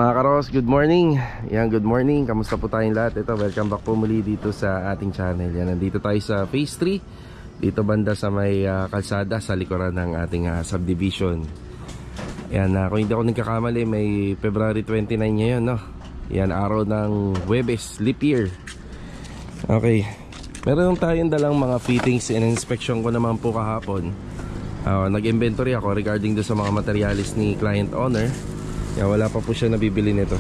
Mga karos, good morning. Yan, good morning. Kamusta po tayong lahat? Ito, welcome back po muli dito sa ating channel. Yan, nandito tayo sa Phase 3. Dito banda sa may kalsada sa likuran ng ating subdivision. Yan, kung hindi ako nagkakamali, may February 29 ngayon, no? Yan, araw ng Huwebes, leap year. Okay. Meron tayong dalang mga fittings and inspection ko naman po kahapon. Nag-inventory ako regarding do sa mga materialis ni client owner. Yan, wala pa po siya nabibili nito.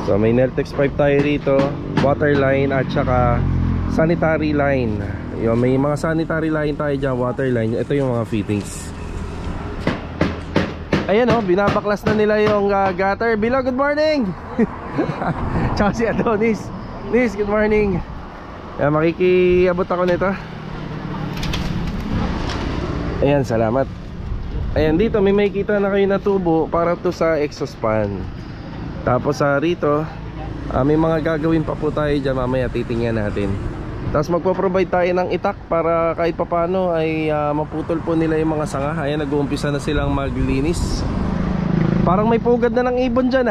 So may Neltex pipe tayo rito, water line at saka sanitary line. Yan, may mga sanitary line tayo dyan, water line. Ito yung mga fittings. Ayan o, binabaklas na nila yung gutter. Bilo, good morning! Tsaka si Adonis. Nis, good morning. Yan, makikiabot ako nito. Ayan, salamat. Ayan, dito may makikita na kayo na tubo para to sa exhaust fan. Tapos rito may mga gagawin pa po tayo dyan, mamaya titingnan natin. Tapos magpo-provide tayo ng itak para kahit papano ay maputol po nila yung mga sanga. Ayan, nag-uumpisa na silang maglinis. Parang may pugad na ng ibon dyan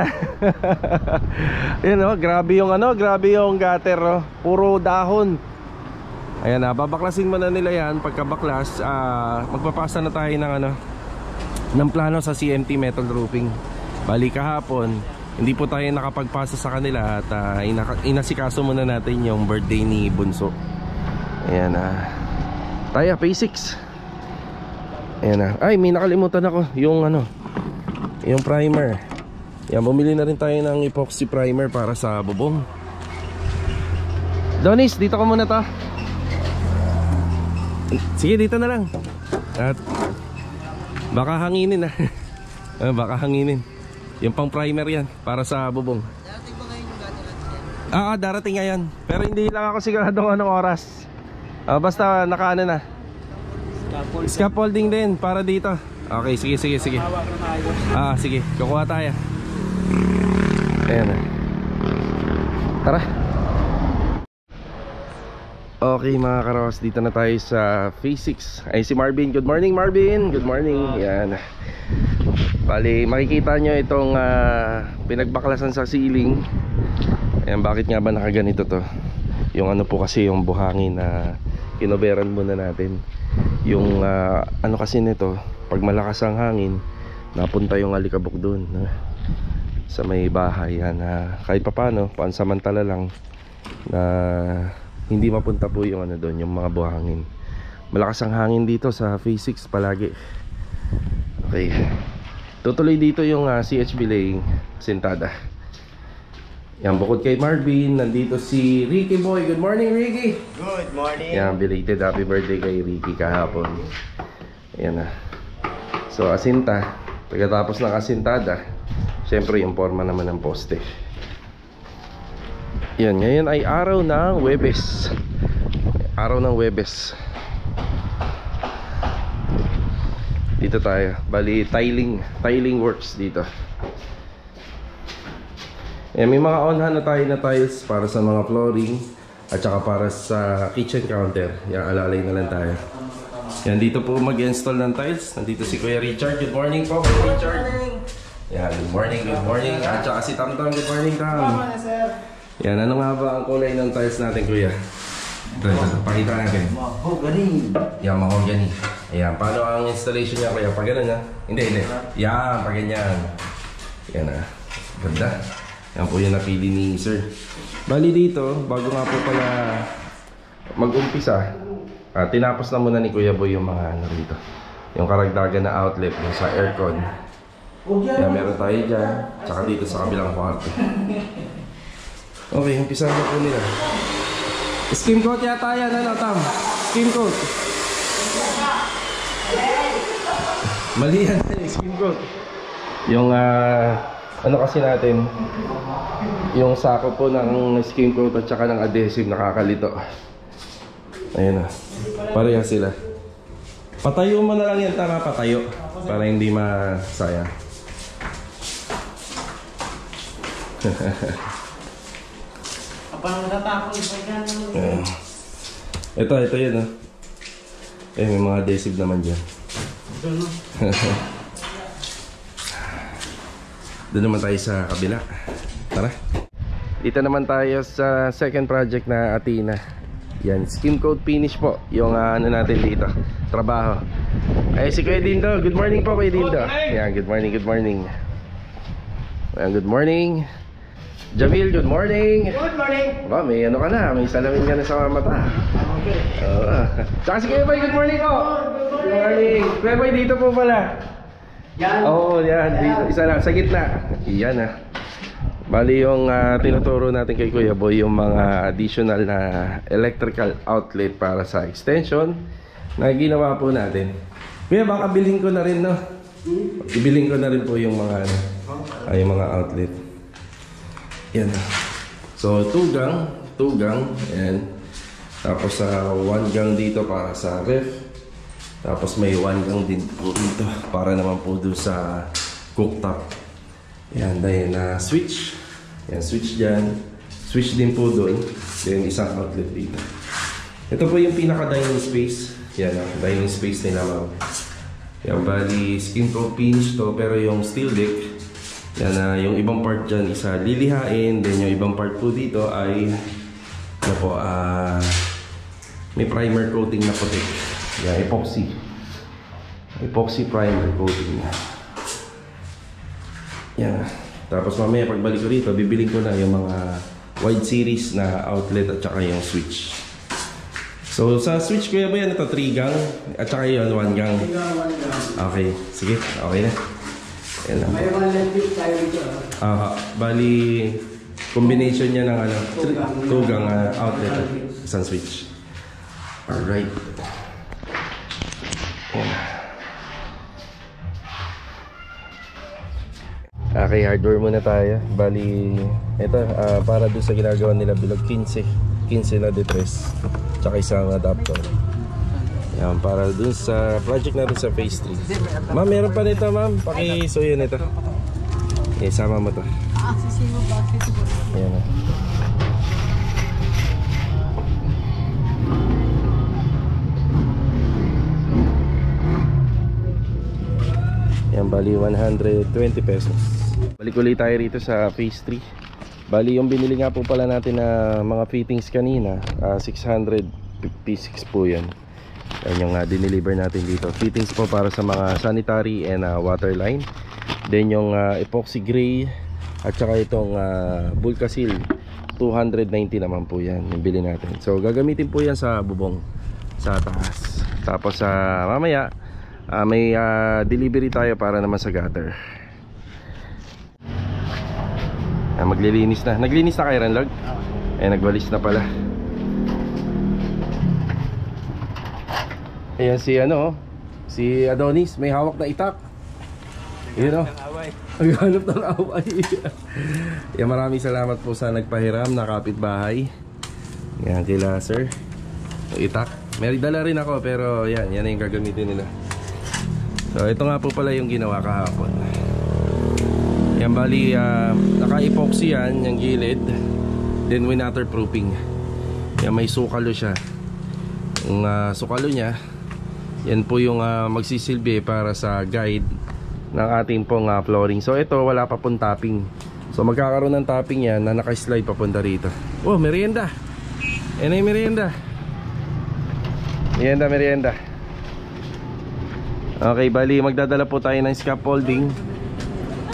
Ayan grabe yung grabe yung gutter puro dahon. Ayan, babaklasin muna nila yan. Pagkabaklas, magpapasa na tayo ng plano sa CMT metal roofing. Bali kahapon hindi po tayo nakapagpasa sa kanila at inasikaso muna natin yung birthday ni Bunso. Ayan tayo, phase 6. Ayan ay, may nakalimutan ako. Yung yung primer. Ayan, bumili na rin tayo ng epoxy primer para sa bubong. Donis, dito ka muna to. Sige, dito na lang. At baka hanginin baka hanginin. Yung pang primer yan para sa bubong. Darating ba ngayon yung gutter? Darating ngayon. Pero hindi lang ako sigurado kung anong oras. Basta nakaano na. Scaffolding din para dito. Okay, sige. Sige, kukuha tayo. Ayan Tara. Okay mga karos, dito na tayo sa phase 6. Ay si Marvin, good morning Marvin. Good morning. Yan. Bali makikita nyo itong pinagbaklasan sa ceiling. Ayan, bakit nga ba nakaganito to? Yung po kasi yung buhangin na kinoberan muna natin. Yung kasi nito, pag malakas ang hangin, napunta yung alikabok dun sa may bahay. Yan, kahit papano, pansamantala lang na hindi mapunta po yung doon, yung mga buhangin. Malakas ang hangin dito sa phase 6 palagi. Okay. Tutuloy dito yung CHB laying sintada. Yan, bukod kay Marvin, nandito si Ricky Boy. Good morning, Ricky. Good morning. Yan, belated happy birthday kay Ricky kahapon. Yan So asinta. Pagkatapos ng asintada, syempre yung forma naman ng poste. Yan, ngayon ay araw ng Huwebes. Araw ng Huwebes. Dito tayo. Bali, tiling works dito. Yan, may mga onhan na tayo na tiles para sa mga flooring at saka para sa kitchen counter. Yan, alalay na lang tayo. Yan, dito po mag-install ng tiles. Nandito si Kuya Richard. Good morning po, Kuya Richard. Yan, good morning. At saka si Tamtam. Good morning, Tam. Yan, ano nga ba ang kulay ng tiles natin, Kuya? Ito, pakita natin. Mahogany. Yan, mahogany. Ayan, paano ang installation niya, Kuya? Pag gano'n Hindi. Yan, pag ganyan. Yan ganda. Yan po yung napili ni Sir. Bali dito, bago nga po pala mag-umpisa, tinapos na muna ni Kuya Boy yung mga rito. Yung karagdagan na outlet sa aircon. Yan, meron tayo dyan. Tsaka dito sa kabilang kwarto. Okay, umpisa na po nila. Skim coat yata yan, Tam? Skim coat. Mali yan, skim coat. Yung, kasi natin, yung sako po ng skim coat at saka ng adhesive nakakalito. Ayun parehas sila. Patayo mo na lang yan, Tama, patayo. Para hindi masayang. Parang natatapon pa yan. Ito yun may mga adhesive naman dyan. Doon naman tayo sa kabila. Tara. Dito naman tayo sa second project na Athena. Yan, skim coat finish po yung ano natin dito, trabaho. Ay, si Kuya Dindo. Good morning po, Kuya Dindo. Yan, good morning, good morning. Ayan, good morning. Jamil, good morning. Good morning. Ba, may ano ka na, may salamin ka na sa mata. Okay. Tsaka si Kuya Boy, good morning po. Good morning. Kuya Boy, dito po pala. Yan. Oo, yan, dito, isa lang, sa gitna. Yan ah. Bali yung tinuturo natin kay Kuya Boy, yung mga additional na electrical outlet para sa extension na ginawa po natin. Kuya, baka bilhin ko na rin, no? Ibilhin ko na rin po yung mga yung mga outlet. Yan. So 2 gang, ayan. Tapos 1 gang dito para sa ref. Tapos may 1 gang din po dito para naman po doon sa cooktop. Yan, dahil na switch. Yan, switch dyan. Switch din po doon. Then isang outlet dito. Ito po yung pinaka dining space. Yan, dining space nila, ma'am. Yan, bali skin coat finish to, pero yung steel deck, yan, yung ibang part dyan isa lilihain. Then yung ibang part po dito ay ano po, may primer coating na puti. Yan, epoxy primer coating. Yan. Tapos mamaya pagbalik ko rito, bibiling ko na yung mga wide series na outlet at saka yung switch. So sa switch ko yan, ito 3 gang at saka yun 1 gang. Okay, sige, okay na. Yan lang. May mga electric tayo dito. Bali combination niya ng 2 gang outlet at isang switch. Alright. Yan. Okay, hardware muna tayo. Bali, ito, para doon sa ginagawa nila bilog 15 na detres. Tsaka isang adapter. Yan, para doon sa project natin sa phase 3. Ma'am, meron pa nito, ma'am. Pakisuyo nito. Okay, sama mo to. Sisibo bakit siguro? Ayan na. Yan, bali 120 pesos. Balik ulit tayo rito sa phase 3. Bali yung binili nga po pala natin na mga fittings kanina, 656 po yan. Yan yung dineliver natin dito. Fittings po para sa mga sanitary and water line. Then yung epoxy gray at saka itong Bulkasil 290 naman po yan yung bili natin. So gagamitin po yan sa bubong sa taas. Tapos mamaya may delivery tayo para naman sa gutter. Maglilinis na. Naglinis na kayo, Ranlog? Nagwalis na pala. Ayan si si Adonis, may hawak na itak. Yun o. Naghanap ng away. Yan, maraming salamat po sa nagpahiram na kapitbahay. Yan, kila sir. Itak. May dala rin ako, pero yan na yung gagamitin nila. So ito nga po pala yung ginawa kahapon. Yan, bali naka-epoxy yan, yung gilid. Then waterproofing. Yan, may sukalo siya. Yung sukalo niya, yan po yung magsisilbi para sa guide ng ating pong flooring. So ito, wala pa pong topping. So magkakaroon ng topping yan na naka-slide papunta rito. Oh, merienda. Yan ay merienda. Merienda. Okay, bali magdadala po tayo ng scaffolding.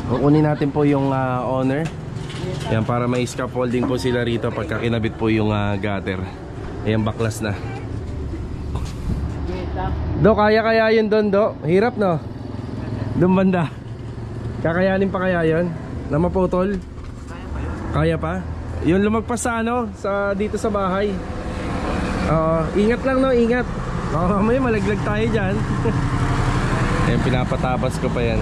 Kukunin natin po yung owner. Yan, para may scaffolding po sila rito pagka kinabit po yung gutter. Ayan, baklas na. Do, kaya yun doon, Do? Hirap, no? Doon banda. Kakayanin pa kaya yun? Na maputol? Kaya pa? Yung lumagpas sa sa dito sa bahay. Ingat lang, no? Ingat. Mamaya malaglag tayo dyan. Ayan, pinapatapas ko pa yan.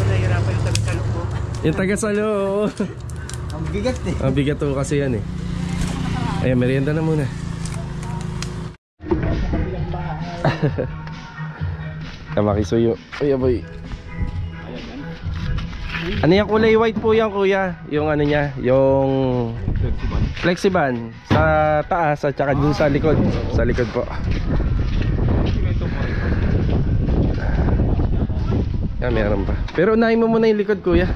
Nahihirapan yung taga-salo po. Yung taga-salo, oo. Ang bigat eh. Ang bigat to kasi yan eh. Ayan, merienda na muna. Makisuyo. Uy, aboy. Ano yung kulay white po yan, kuya? Yung ano niya, yung Flexiban sa taas at saka dun sa likod. Sa likod po. Yan, meron pa. Pero unahin mo muna yung likod, kuya.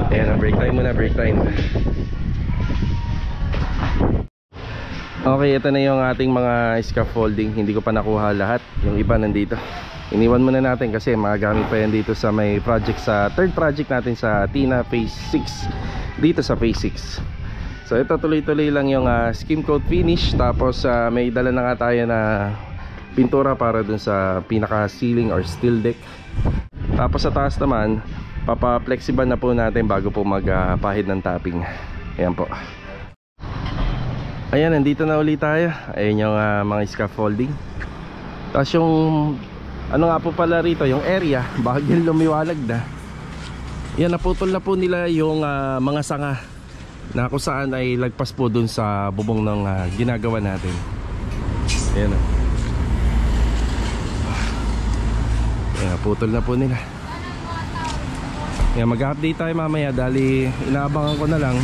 Ayan, break time muna, break time. Okay, ito na yung ating mga scaffolding. Hindi ko pa nakuha lahat. Yung iba nandito. Iniwan muna natin kasi magagamit pa yan dito sa may project, sa third project natin sa Tina Phase 6. Dito sa Phase 6. So ito, tuloy-tuloy lang yung skim coat finish. Tapos may dala na nga tayo na pintura para dun sa pinaka ceiling or steel deck. Tapos sa taas naman, papa-flexiban na po natin bago po magpahid ng topping. Ayan po. Ayan, nandito na ulit tayo. Ayan yung mga scaffolding. Tapos yung ano nga po pala rito, yung area, bahagyang lumiwalag na. Ayan, naputol na po nila yung mga sanga na kung saan ay lagpas po dun sa bubong ng ginagawa natin. Ayan o. Ayan, putol na po nila. Ayan, mag-update tayo mamaya dahil inaabangan ko na lang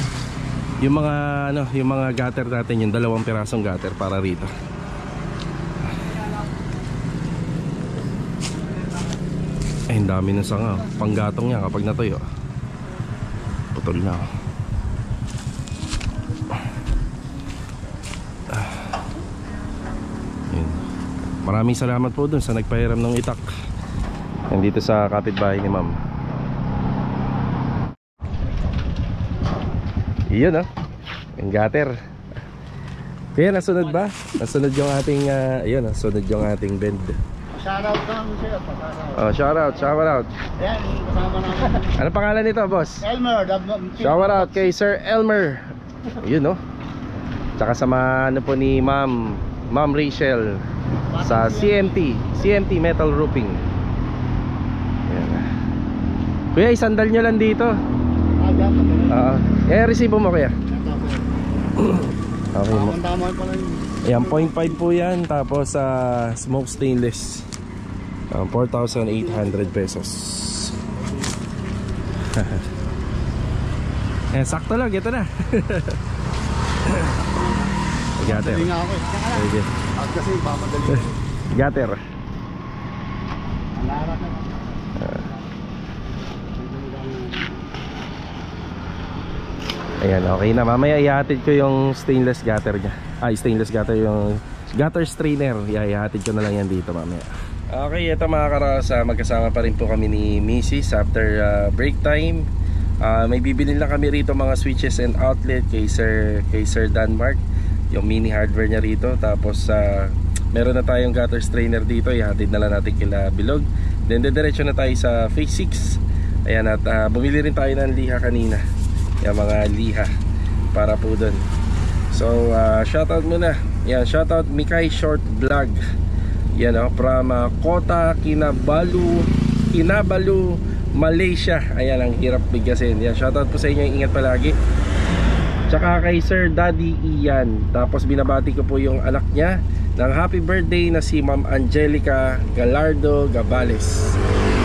yung mga ano, yung mga gutter natin, yung 2 pirasong gutter para rito. Ay, ang dami ng sanga. Panggatong niya kapag natuyo. Putol na. Yun. Maraming salamat po dun sa nagpahiram ng itak. Nandito sa kapitbahay ni ma'am. Iyon yung gutter. Kaya nasunod ba? Nasunod yung ating ayun, nasunod yung ating bend. Shoutout naman siya. Oh, shout out. Ayan, kasama namin. Ano pangalan nito, boss? Elmer. Shout out kay Sir Elmer. Yun, no? Tsaka sa mga ano po ni Ma'am Rachel sa CMT Metal Roofing. Ayan. Kuya, isandal nyo lang dito. Resibo mo kuya. Okay mo. Ayan, 0.5 po yan. Tapos smoke stainless, 4,800 pesos. Eh, sakto lang, ito na. Gater. Sige. Kasi pamadali. Gater. Ayan, okay na. Mamaya ihatid ko yung stainless gutter niya. Stainless gutter, yung gutter strainer. Ihatid ko na lang yan dito mamaya. Okay, ito mga karasa, magkasama pa rin po kami ni Mrs. after break time. May bibili lang kami rito mga switches and outlet kay Sir Danmark, yung mini hardware niya rito. Tapos meron na tayong gutter strainer dito, ihatid na lang natin kila Bilog. Then diretso na tayo sa Phase 6. Ayan, at bumili rin tayo ng liha kanina, yung mga liha para po dun. So shoutout muna. Yan, shoutout Mikay Short Vlog. Yan from Kota Kinabalu, Malaysia. Ayan, ang hirap bigyasin. Yan, shoutout po sa inyo, ingat palagi. Tsaka kay Sir Daddy Ian. Tapos binabati ko po yung anak niya ng happy birthday na si Ma'am Angelica Galardo Gabales.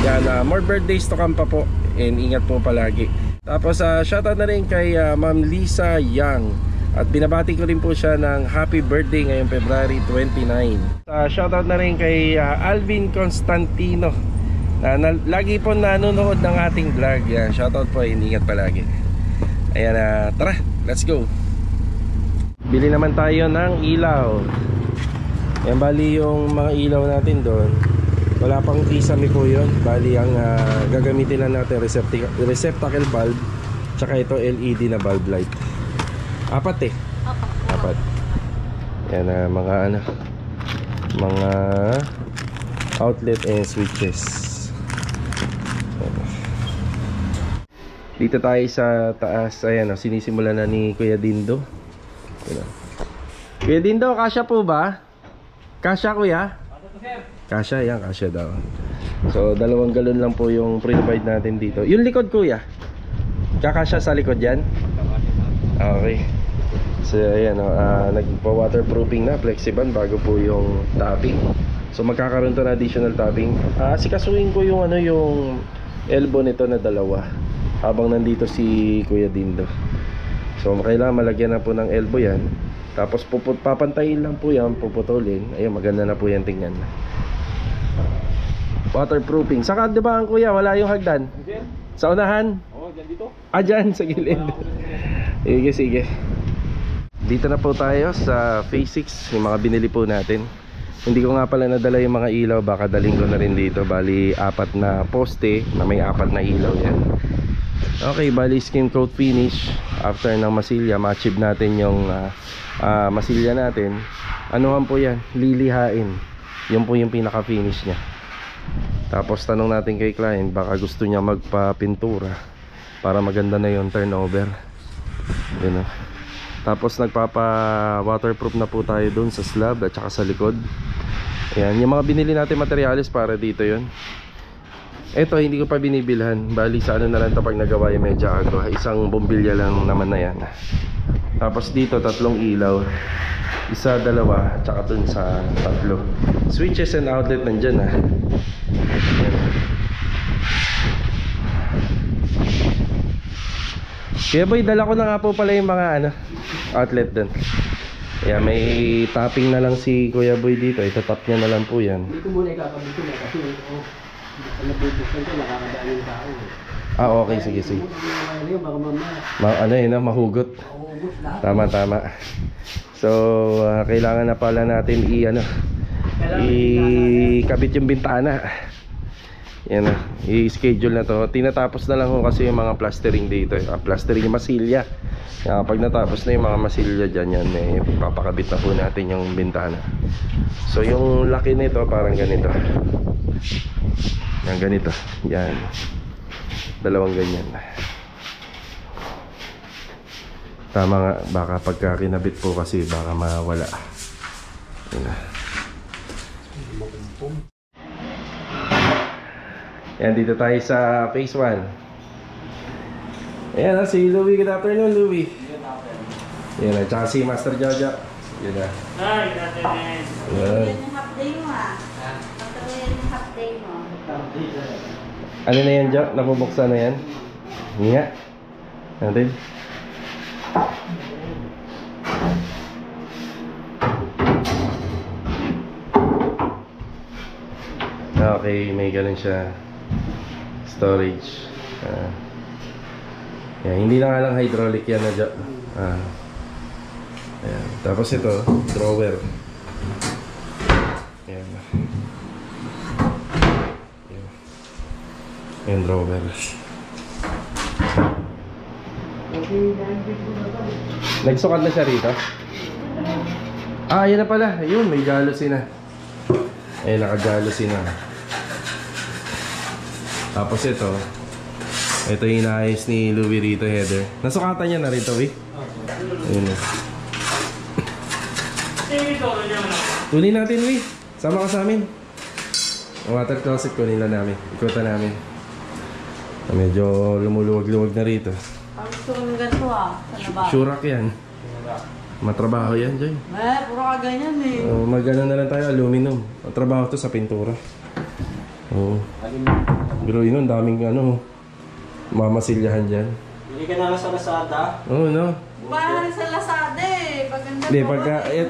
Yan, more birthdays to come pa po, and ingat po palagi. Tapos shoutout na rin kay Ma'am Lisa Yang. At binabati ko rin po siya ng happy birthday ngayong February 29. Shoutout na rin kay Alvin Constantino na lagi po nanonood ng ating vlog. Yan, shoutout po, ingat palagi. Ayan, tara, let's go. Bili naman tayo ng ilaw. Yan, bali yung mga ilaw natin doon, wala pang kisame po yun. Bali ang gagamitin lang natin receptacle bulb, tsaka ito LED na bulb light. Apat. Yan, mga outlet and switches. Dito tayo sa taas. Ayan, sinisimulan na ni Kuya Dindo. Kuya Dindo, kasya po ba? Kasya, kuya? Kasya, yan, kasya daw. So 2 galon lang po yung provide natin dito. Yung likod, kuya, kakasya sa likod yan? Okay. So ayan, nagpa-waterproofing na, flexiban bago po yung topping. So magkakaroon to na additional topping. Sikasuhin ko yung yung elbow nito na 2 habang nandito si Kuya Dindo. So kailangan malagyan na po ng elbow yan. Tapos papantayin lang po yan, puputulin. Ayun, maganda na po yan tingnan. Waterproofing. Saka di ba ang kuya, wala yung hagdan? Sa unahan? Oo, dyan dito. Ah, dyan, sa gilid. Sige, sige. Dito na po tayo sa Phase 6, yung mga binili po natin. Hindi ko nga pala nadala yung mga ilaw, baka daling ko na rin dito. Bali, 4 na poste na may 4 na ilaw yan. Okay, bali skim coat finish. After ng masilya, ma-achieve natin yung masilya natin. Anuhan po yan? Lilihain. Yun po yung pinaka-finish nya. Tapos tanong natin kay client, baka gusto niya magpa-pintura para maganda na yung turnover. Yun, tapos nagpapa-waterproof na po tayo dun sa slab at saka sa likod. Ayan, yung mga binili natin materials para dito yun. Ito hindi ko pa binibilhan. Bali sa ano na lang ito pag nagawa yung medyo ako. Isang bombilya lang naman na yan. Tapos dito 3 ilaw. Isa, 2, tsaka dun sa 3. Switches and outlet nandyan ha. Kaya boy, dala ko na nga po pala yung mga outlet dun. Kaya may topping na lang si Kuya Boy dito. Itatap niya na lang po yan. Dito muna ikakabit ko na kasi nabubuksan ko, nakakadaan yung tao. Ah, okay, sige, sige. Baka mamaya. Ano yun, mahugot. Tama, tama. So, kailangan na pala natin ikabit yung bintana. Yan na, i-schedule na to. Tinatapos na lang ko kasi yung mga plastering dito. Plastering yung masilya. Pag natapos na yung mga masilya dyan, yan, papakabit na po natin yung bintana. So, yung laki nito parang ganito. Yan, ganito. Yan. 2 ganyan. Tama nga, baka pagka kinabit po kasi baka mawala. Yan na. Yan, dito tayo sa phase 1. Ayan na, si Louie. Good afternoon, Louie. Yan na, tsaka si Master Jojo. Yan na. Hi, good afternoon. Yan. Yan yung half day mo Yan yung half day mo. Ano na yan, Jo? Napubuksan na yan? Nga. Natin. Okay, may ganun siya. Storage. Yan, hindi na nga lang hydraulic yan na Jo. Ayan. Tapos ito, drawer. Ayan. Ayan, drawer. Nagsukat na siya rito? Ah, ayan na pala. Ayun, may jealousy na. Ayan, naka-jealousy na. Tapos ito yung inaayos ni Louie rito, header. Nasukatan niya na rito, eh. Ayun na. Tunin natin, Louie. Sama ka sa amin. Ang water closet ko nila namin. Ikutan namin. Medyo lumuluwag-luwag na rito. Ang gusto ko ng ganito sa labas. Shurak yan. Matrabaho yan, Joy. Puro ka ganyan Mag-ano na lang tayo, aluminum. Matrabaho to sa pintura. Oo. Pero yun, daming mamasilyahan dyan. Bili ka na lang sa Lazada. Oo, no? Parang sa Lazada Paganda Hindi,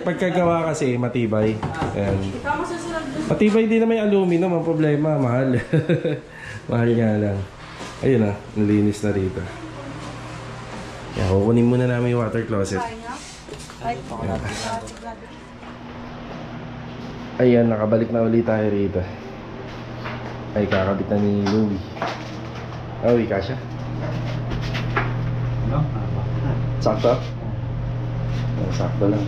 pagkagawa kasi matibay. Ayan. Ikaw masusunod doon. Matibay din na may aluminum. Ang problema, mahal. Mahal nga lang. Ayun na, nalinis na rito. Yan, kukunin muna namin yung water closet. Ayan, nakabalik na ulit tayo rito. Ay, kakabit na ni Louie. Uy, kasya? Sakto? Sakto lang.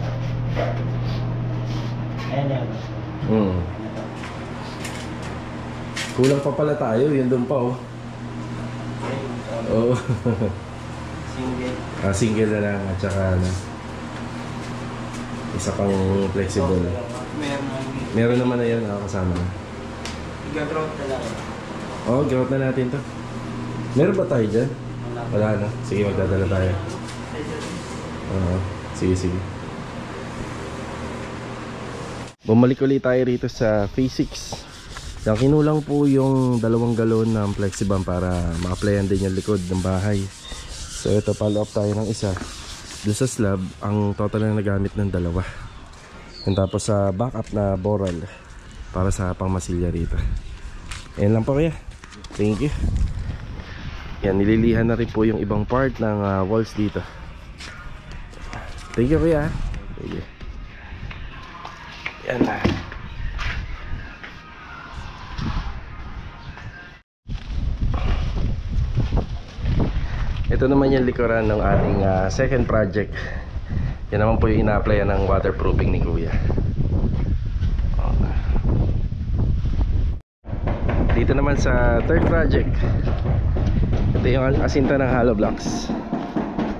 Kulang pa pala tayo, yun doon pa oh. Single. Single na lang at saka isa pang flexible. Meron naman na yan, kasama na. Iga-ground na lang. Grout na natin to. Meron ba tayo dyan? Wala na. Sige, magdadala tayo. Sige. Bumalik ulit tayo rito sa Phase 6. Yung kinulang po yung 2 galon ng Flexibam para ma-applyan din yung likod ng bahay. So ito, follow up tayo ng isa. Doon sa slab, ang total na nagamit ng 2. And tapos sa backup na boral para sa pangmasilya rito. Ayan lang po kuya. Thank you. Yan, nililihan na rin po yung ibang part ng walls dito. Thank you kuya. Thank you. Yan na. Ito naman yung likuran ng ating second project. Yan naman po yung ina-applyan ng waterproofing ni kuya. Dito naman sa third project, ito yung asinta ng hollow blocks.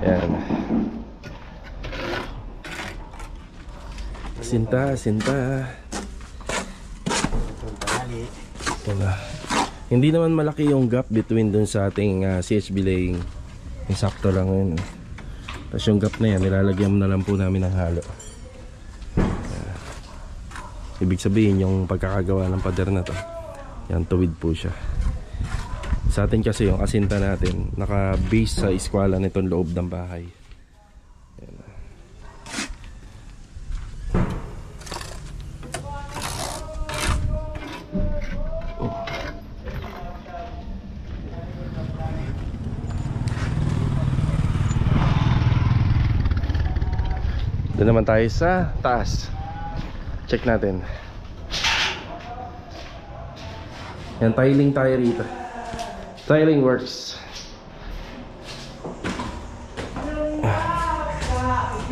Yan. Asinta. Ito na. Hindi naman malaki yung gap between dun sa ating CHB laying. Sakto lang yun. Tapos yung gap na yan, nilalagyan na lang po namin ng halo. Ibig sabihin yung pagkakagawa ng pader na to, yan, tuwid po siya. Sa atin kasi yung asinta natin naka-base sa eskwala nitong loob ng bahay. Yan. Doon naman tayo sa taas. Check natin. Yan, tiling tayo rito. Tiling works.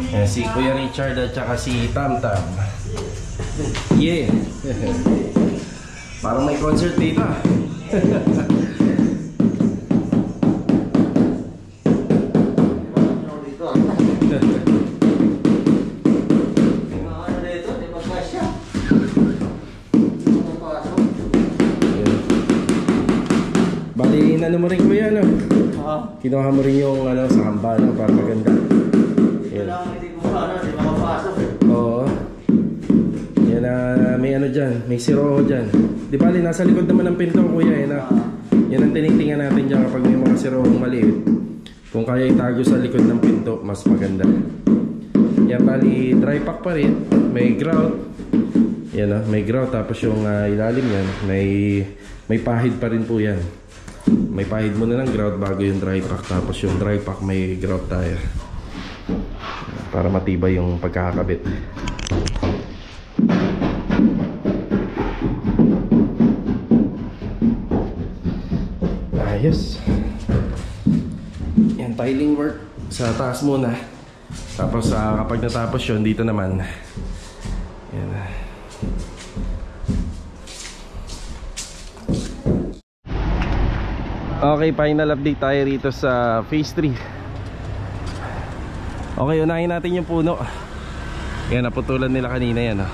Yan, si Kuya Richard at saka si Tam Tam. Yeah. Parang may concert dito. Bali, ano mo rin kuya, no? Kinuha mo rin yung sa hamba, no? Para maganda. Oo. Yan na, may ano dyan, may siroho dyan. Di bali, nasa likod naman ng pinto kuya, na. Yan ang tinitingnan natin dyan kapag may mga sirohong maliit. Kung kaya itago sa likod ng pinto, mas maganda. Yan, bali, dry pack pa rin. May grout. Yan, may grout. Tapos yung ilalim yan, may pahid pa rin po yan. May pahid muna ng grout bago yung dry pack. Tapos yung dry pack may grout tayo para matibay yung pagkakabit. Ayos. Yan, tiling work sa taas muna. Tapos kapag natapos yun, dito naman yan. Okay, final update tayo rito sa phase 3. Okay, unahin natin yung puno. Yan, naputulan nila kanina yan.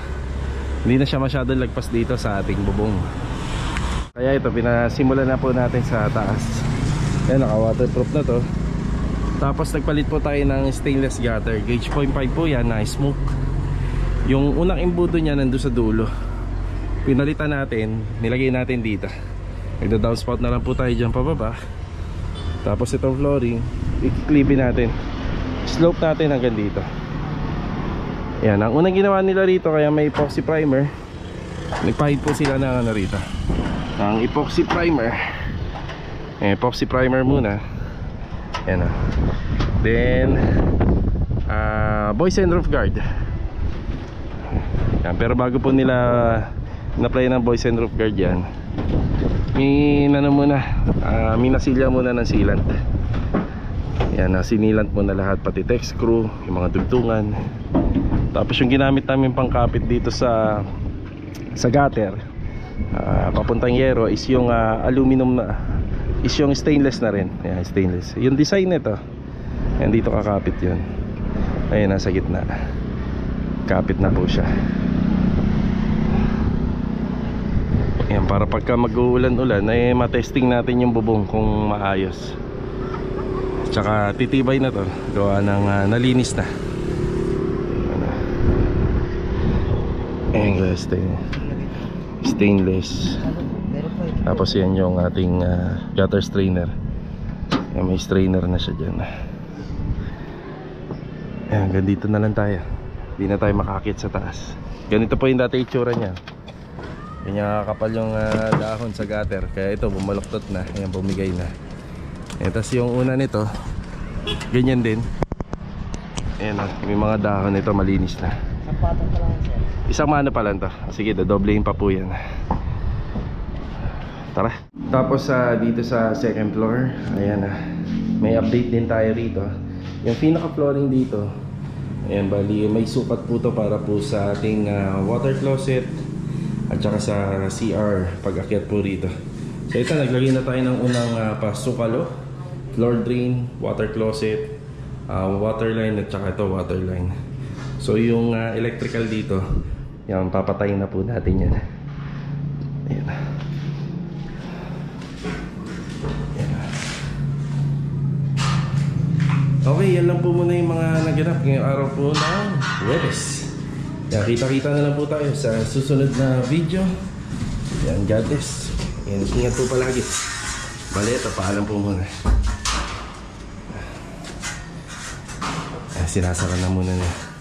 Hindi na siya masyadong lagpas dito sa ating bubong. Kaya ito, pinasimulan na po natin sa taas. Yan, naka waterproof na to. Tapos nagpalit po tayo ng stainless gutter. Gauge 0.5 po yan na smoke. Yung unang imbudo niya nandun sa dulo. Pinalitan natin, nilagay natin dito. Nagda-downspout na lang po tayo dyan pababa. Tapos itong flooring, i-clipin natin. Slope natin hanggang dito. Yan, ang unang ginawa nila rito, kaya may epoxy primer. Nagpahid po sila ng ano rito, ang epoxy primer. Epoxy primer muna. Yan. Then boys and roof guard. Yan, pero bago po nila na-apply ng boys and roof guard yan, minasilya muna ng sealant. Yan, sinilant muna lahat, pati tech screw, yung mga dugtungan. Tapos yung ginamit namin pangkapit dito sa gutter, papuntang yero, is yung aluminum na, is yung stainless na rin. Yan, stainless. Yung design nito, yan, dito kakapit yun. Ayun, nasa gitna. Kapit na po siya. Yan, para pagka mag-uulan-ulan ay matesting natin yung bubong kung maayos. Tsaka titibay na to, gawa ng nalinis na. Ayan guys, stainless. Tapos yan yung ating gutter strainer. Yan, may strainer na siya dyan. Ayan, hanggang dito na lang tayo. Hindi na tayo makakit sa taas. Ganito po yung dati itsura niya. Kanya kapal yung dahon sa gutter. Kaya ito bumaluktot na. Ayan, bumigay na. Ayan, tapos yung una nito, ganyan din. Ayan, may mga dahon nito, malinis na. Sampatong pa lang sir. Isang mano pa lang to. Sige, dodoblehin pa po yan. Tara. Tapos dito sa second floor, ayan na. May update din tayo rito. Yung pinaka flooring dito, ayan, bali may sukat po to para po sa ating water closet at saka sa CR pag akyat po rito. So ito, naglagay na tayo ng unang pasukalo, floor drain, water closet, water line at saka ito water line. So yung electrical dito, yan, papatayin na po natin yan. Ayan. Okay, yan lang po muna yung mga naganap ngayong araw po ng Huwebes. Yan, kita-kita na lang po tayo sa susunod na video. Yan, God bless. Yan, ingat po palagi. Bale, ito, paalam po muna. Sinasara na muna niya.